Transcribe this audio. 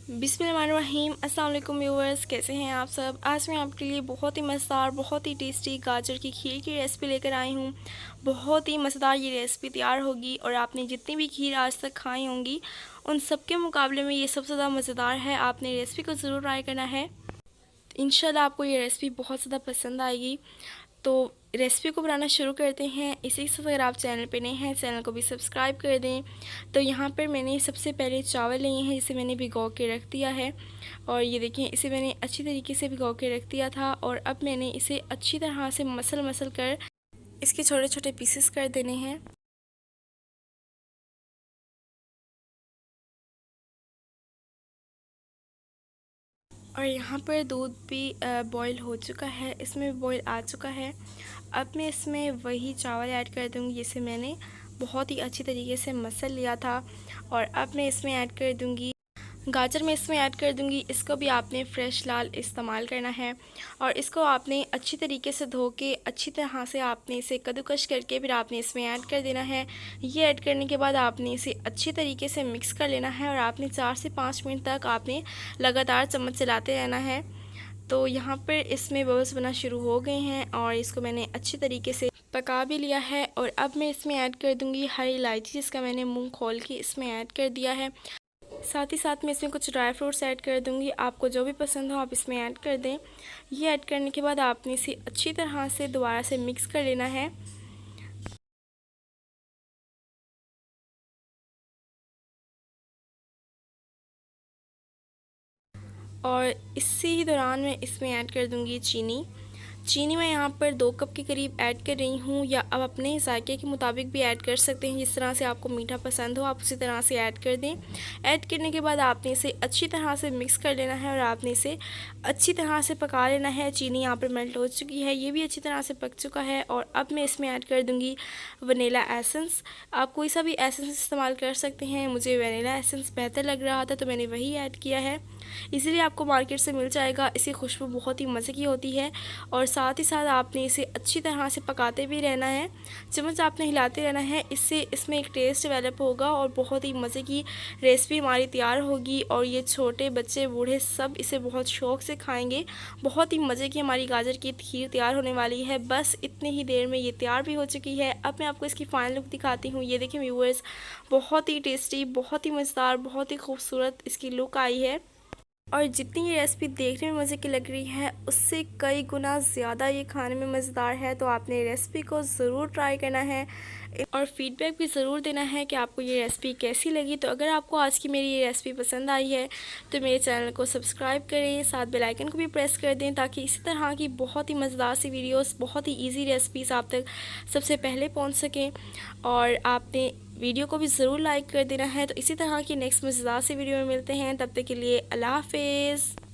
बिस्मिल्लाहिर्रहमानिर्रहीम। अस्सलाम वालेकुम व्यूअर्स, कैसे हैं आप सब। आज मैं आपके लिए बहुत ही मज़ेदार, बहुत ही टेस्टी गाजर की खीर की रेसिपी लेकर आई हूँ। बहुत ही मज़ेदार ये रेसिपी तैयार होगी और आपने जितनी भी खीर आज तक खाई होंगी उन सब के मुकाबले में ये सबसे ज़्यादा मज़ेदार है। आपने रेसिपी को ज़रूर ट्राई करना है। इंशाल्लाह आपको ये रेसिपी बहुत ज़्यादा पसंद आएगी। तो रेसिपी को बनाना शुरू करते हैं। इसी से अगर आप चैनल पे नए हैं, चैनल को भी सब्सक्राइब कर दें। तो यहाँ पर मैंने सबसे पहले चावल लिए हैं, जिसे मैंने भिगो के रख दिया है। और ये देखिए, इसे मैंने अच्छी तरीके से भिगो के रख दिया था। और अब मैंने इसे अच्छी तरह से मसल कर इसके छोटे छोटे पीसेस कर देने हैं। और यहाँ पर दूध भी बॉईल हो चुका है, इसमें भी बॉईल आ चुका है। अब मैं इसमें वही चावल ऐड कर दूँगी जिसे मैंने बहुत ही अच्छी तरीके से मसल लिया था। और अब मैं इसमें ऐड कर दूँगी गाजर, में इसमें ऐड कर दूँगी। इसको भी आपने फ़्रेश लाल इस्तेमाल करना है और इसको आपने अच्छी तरीके से धो के अच्छी तरह से आपने इसे कद्दूकस करके फिर आपने इसमें ऐड कर देना है। ये ऐड करने के बाद आपने इसे अच्छी तरीके से मिक्स कर लेना है और आपने 4 से 5 मिनट तक आपने लगातार चम्मच चलाते रहना है। तो यहाँ पर इसमें बबल्स बनना शुरू हो गए हैं और इसको मैंने अच्छी तरीके से पका भी लिया है। और अब मैं इसमें ऐड कर दूँगी हरी इलायची, जिसका मैंने मुँह खोल के इसमें ऐड कर दिया है। साथ ही साथ मैं इसमें कुछ ड्राई फ्रूट्स ऐड कर दूंगी। आपको जो भी पसंद हो आप इसमें ऐड कर दें। ये ऐड करने के बाद आपने इसे अच्छी तरह से दोबारा से मिक्स कर लेना है। और इसी ही दौरान मैं इसमें ऐड कर दूंगी चीनी। चीनी मैं यहाँ पर 2 कप के करीब ऐड कर रही हूँ, या अब अपने जायके के मुताबिक भी ऐड कर सकते हैं। जिस तरह से आपको मीठा पसंद हो आप उसी तरह से ऐड कर दें। ऐड करने के बाद आपने इसे अच्छी तरह से मिक्स कर लेना है और आपने इसे अच्छी तरह से पका लेना है। चीनी यहाँ पर मेल्ट हो चुकी है, ये भी अच्छी तरह से पक चुका है। और अब मैं इसमें ऐड कर दूँगी वनीला एसेंस। आप कोई सा भी एसेंस इस्तेमाल कर सकते हैं, मुझे वनीला एसेंस बेहतर लग रहा था तो मैंने वही ऐड किया है। इसीलिए आपको मार्केट से मिल जाएगा। इसकी खुशबू बहुत ही मज़े की होती है। और साथ ही साथ आपने इसे अच्छी तरह से पकाते भी रहना है, चम्मच आपने हिलाते रहना है। इससे इसमें एक टेस्ट डेवलप होगा और बहुत ही मज़े की रेसिपी हमारी तैयार होगी। और ये छोटे बच्चे बूढ़े सब इसे बहुत शौक़ से खाएंगे। बहुत ही मज़े की हमारी गाजर की खीर तैयार होने वाली है। बस इतनी ही देर में ये तैयार भी हो चुकी है। अब मैं आपको इसकी फाइनल लुक दिखाती हूँ। ये देखिए व्यूअर्स, बहुत ही टेस्टी, बहुत ही मज़ेदार, बहुत ही खूबसूरत इसकी लुक आई है। और जितनी ये रेसिपी देखने में मज़े की लग रही है उससे कई गुना ज़्यादा ये खाने में मज़ेदार है। तो आपने रेसिपी को ज़रूर ट्राई करना है और फीडबैक भी ज़रूर देना है कि आपको ये रेसिपी कैसी लगी। तो अगर आपको आज की मेरी ये रेसिपी पसंद आई है तो मेरे चैनल को सब्सक्राइब करें, साथ बेल आइकन को भी प्रेस कर दें, ताकि इसी तरह की बहुत ही मज़ेदार सी वीडियोस, बहुत ही इजी रेसिपीज़ आप तक सबसे पहले पहुंच सकें। और आपने वीडियो को भी ज़रूर लाइक कर देना है। तो इसी तरह की नेक्स्ट मज़ेदार सी वीडियो में मिलते हैं, तब तक के लिए अल्लाह हाफिज़।